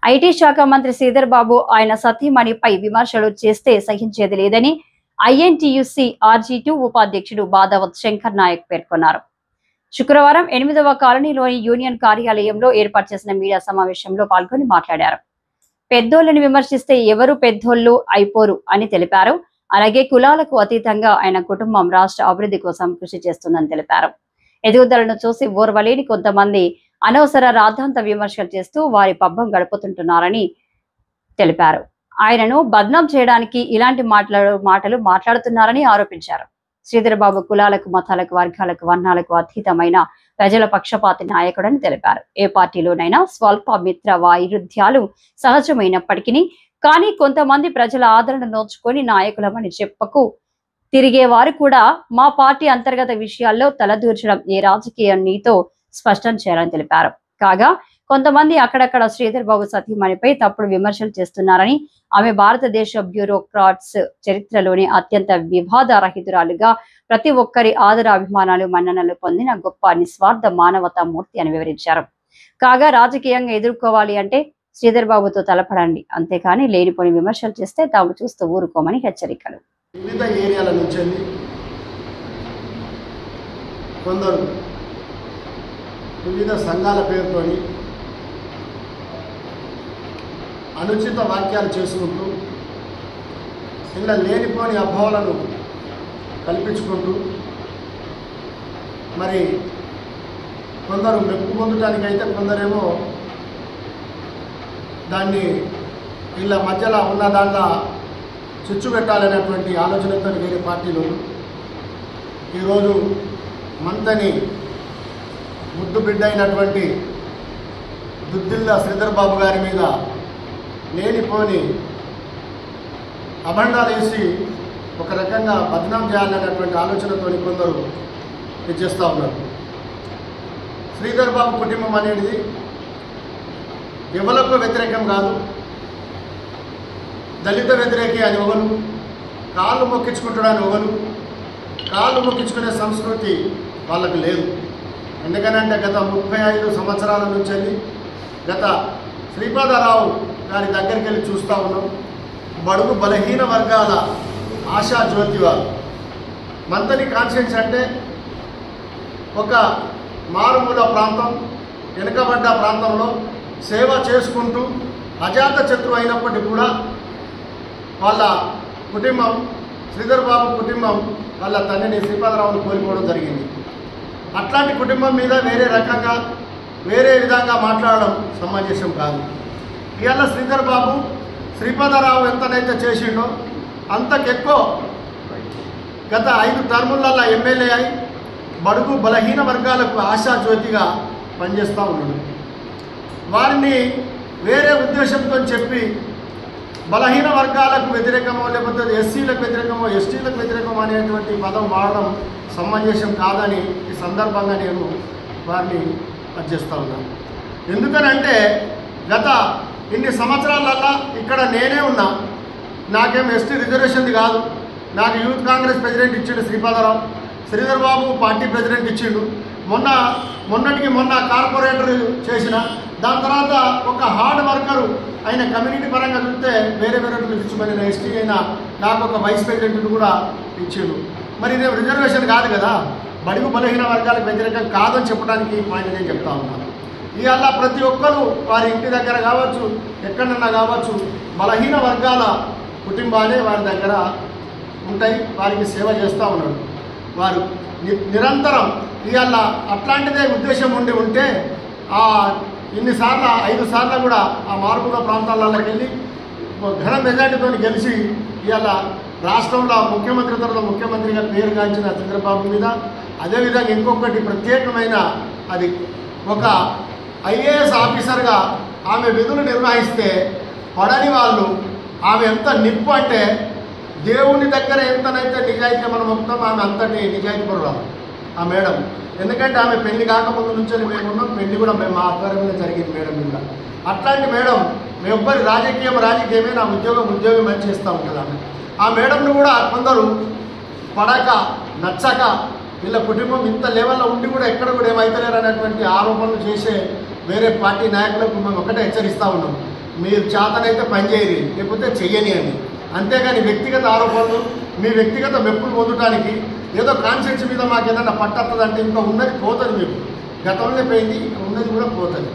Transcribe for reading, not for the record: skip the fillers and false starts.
IT శాఖ మంత్రి శ్రీధర్ బాబు ఆయన సతీమణిపై విమర్శలు చేస్తే సహించేది లేదని ఐఎన్టీయూసీ RG2 ఉపాధ్యక్షుడు బాదావత్ శంకర్ నాయక్ పేర్కొన్నారు. శుక్రవారం 8వ కాలనీలోని యూనియన్ కార్యాలయంలో ఏర్పాటు చేసిన మీడియా సమావేశంలో పాల్గొని మాట్లాడారు. పెద్దోళ్లను విమర్శిస్తే ఎవరు పెద్దోళ్లు అయిపోరు అని తెలిపారు. అలాగే కులాలకు అతీతంగా ఆయన కుటుంబం రాష్ట్ర అభివృద్ధి కోసం కృషి చేస్తుందని తెలిపారు. ఎదుగుదలను చూసి ఓర్వలేని కొంతమంది అనవసర రాద్ధాంత విమర్శలు చేస్తూ వారి పబ్బం గడుపుతుంటున్నారని తెలిపారు. ఆయనను బద్నాం చేయడానికి ఇలాంటి మాటలు మాట్లాడుతున్నారని ఆరోపించారు. శ్రీధర్ బాబు కులాలకు, మతాలకు, వర్గాలకు, వర్ణాలకు అతీతమైన ప్రజల పక్షపాతి నాయకుడని తెలిపారు. ఏ పార్టీలోనైనా స్వల్ప మిత్ర వైరుధ్యాలు సహజమైనప్పటికీ కానీ కొంతమంది ప్రజల ఆదరణ నోచుకొని నాయకులమని చెప్పకు తిరిగేవారు కూడా మా పార్టీ అంతర్గత విషయాల్లో తలదూర్చడం ఏ రాజకీయ నీతో స్పష్టం చేయాలని తెలిపారు. కాగా కొంతమంది అక్కడక్కడ శ్రీధర్ బాబు సతీమణిపై తప్పుడు విమర్శలు చేస్తున్నారని, ఆమె భారతదేశ బ్యూరోక్రాట్స్ చరిత్రలోనే అత్యంత వివాదరహితురాలుగా ప్రతి ఒక్కరి ఆదర అభిమానాలు మన్ననలు పొందిన గొప్ప నిస్వార్థ మానవతా మూర్తి అని వివరించారు. కాగా రాజకీయంగా ఎదుర్కోవాలి అంటే శ్రీధర్ బాబుతో తలపడండి, అంతేకాని లేనిపోని విమర్శలు చేస్తే తాము చూస్తూ ఊరుకోమని హెచ్చరికలు. వివిధ ఏరియాల నుంచి కొందరు వివిధ సంఘాల పేరుతోని అనుచిత వాక్యాలు చేసుకుంటూ ఇలా లేనిపోని అభావాలను కల్పించుకుంటూ మరి కొందరు మెప్పు పొందటానికైతే కొందరేమో దాన్ని వీళ్ళ మధ్యలో ఉన్న దాంట్లో చిచ్చు పెట్టాలనేటువంటి ఆలోచనతో వేరే పార్టీలు ఈరోజు మంతని ముద్దు బిడ్డ అయినటువంటి దుద్దిల్ల శ్రీధర్ బాబు గారి మీద లేనిపోని అభండాలు వేసి ఒక రకంగా బద్నాం చేయాలనేటువంటి ఆలోచనతో కొందరు చేస్తూ ఉన్నారు. శ్రీధర్ బాబు కుటుంబం అనేది ఎవలకు వ్యతిరేకం కాదు, దళిత వ్యతిరేకి అని ఒకరు, కాళ్ళు మొక్కించుకుంటాడని ఒకరు, కాళ్ళు మొక్కించుకునే సంస్కృతి వాళ్ళకు లేదు. ఎందుకనంటే గత 35 సంవత్సరాల నుంచి గత శ్రీపాదరావు గారి దగ్గరికి వెళ్ళి చూస్తూ ఉన్నాం. బడుగు బలహీన వర్గాల ఆశా జ్యోతి వారు. మంతని కాన్స్టిట్యున్సీ అంటే ఒక మారుమూల ప్రాంతం, వెనుకబడ్డ ప్రాంతంలో సేవ చేసుకుంటూ అజాత శత్రువు అయినప్పటికీ కూడా వాళ్ళ కుటుంబం, శ్రీధర్ బాబు కుటుంబం వాళ్ళ తండ్రిని శ్రీపాదరావుని కోల్పోవడం జరిగింది. అట్లాంటి కుటుంబం మీద వేరే రకంగా వేరే విధంగా మాట్లాడడం సమంజసం కాదు. ఇవాళ శ్రీధర్ బాబు శ్రీపాదరావు ఎంతనైతే చేసిండో అంతకెక్కువ గత 5 టర్ములలో ఎమ్మెల్యే అయి బడుగు బలహీన వర్గాలకు ఆశాజ్యోతిగా పనిచేస్తూ ఉన్నాడు. వారిని వేరే ఉద్దేశంతో చెప్పి బలహీన వర్గాలకు వ్యతిరేకమో లేకపోతే ఎస్సీలకు వ్యతిరేకమో ఎస్టీలకు వ్యతిరేకమో అనేటువంటి పదం వాడడం సమంజసం కాదని ఈ సందర్భంగా నేను వారిని అర్జిస్తూ ఉన్నాను. ఎందుకనంటే గత ఇన్ని సంవత్సరాలల్లా ఇక్కడ నేనే ఉన్నా, నాకేం ఎస్టీ రిజర్వేషన్ది కాదు. నాకు యూత్ కాంగ్రెస్ ప్రెసిడెంట్ ఇచ్చిండు శ్రీపాదరావు, శ్రీధర్ బాబు పార్టీ ప్రెసిడెంట్ ఇచ్చిండు. మొన్నటికి మొన్న కార్పొరేటర్ చేసిన దాని తర్వాత ఒక హార్డ్ వర్కరు ఆయన కమ్యూనిటీ పరంగా చూస్తే వేరే ఇచ్చుమని ఎస్టీ అయినా నాకు ఒక వైస్ ప్రెసిడెంట్ కూడా ఇచ్చిండు. మరి ఇదే రిజర్వేషన్ కాదు కదా, బడుగు బలహీన వర్గాలకు వ్యతిరేకం కాదని చెప్పడానికి పాయింట్ నేను చెప్తా ఉన్నాను. ఇవాళ ప్రతి ఒక్కరు వారి ఇంటి దగ్గర కావచ్చు, ఎక్కడన్నా కావచ్చు, బలహీన వర్గాల కుటుంబాలే వారి దగ్గర ఉంటాయి, వారికి సేవ చేస్తూ ఉన్నాడు. వారు నిరంతరం ఇవాళ అట్లాంటిదే ఉద్దేశం ఉంటే ఇన్నిసార్లు 5 సార్లు కూడా ఆ మార్పుల ప్రాంతాలలోకి వెళ్ళి ఘన మెజార్టీతో గెలిచి ఇవాళ రాష్ట్రంలో ముఖ్యమంత్రిగా పేరుగాంచిన చంద్రబాబు మీద అదేవిధంగా ఇంకొకటి ప్రత్యేకమైన అది ఒక IAS ఆఫీసర్గా ఆమె విధులు నిర్వహిస్తే పడని వాళ్ళు ఆమె ఎంత నిప్పు అంటే దేవుని దగ్గర ఎంతనైతే నిజాయితీ మనం మొత్తం ఆమె అంతటి నిజాయితీ పరురాలు ఆ మేడం. ఎందుకంటే ఆమె పెళ్లి కాకముందు నుంచి మేము ఉన్నాం, పెళ్లి కూడా మేము మా ఆధ్వర్యంలో జరిగింది మేడం కూడా. అట్లాంటి మేడం ఎవ్వరి రాజకీయమే, నా ఉద్యోగం అని చేస్తూ ఉంటుంది ఆమె. ఆ మేడంను కూడా కొందరు పడక నచ్చక వీళ్ళ కుటుంబం ఇంత లెవెల్లో ఉండి కూడా ఎక్కడ కూడా ఏమైతలేరు అనేటువంటి ఆరోపణలు చేసే వేరే పార్టీ నాయకులకు మేము ఒకటే హెచ్చరిస్తూ ఉన్నాం. మీరు చేతనైతే పని చేయరు, లేకపోతే చెయ్యని అని. అంతేగాని వ్యక్తిగత ఆరోపణలు, మీ వ్యక్తిగత మెప్పులు పొందడానికి ఏదో కాన్సెన్స్ మీద మాకు ఏదైనా పట్టత్తదంటే ఇంకా ఉన్నది పోతుంది. మీకు గతంలో పోయింది, ఉన్నది కూడా పోతుంది.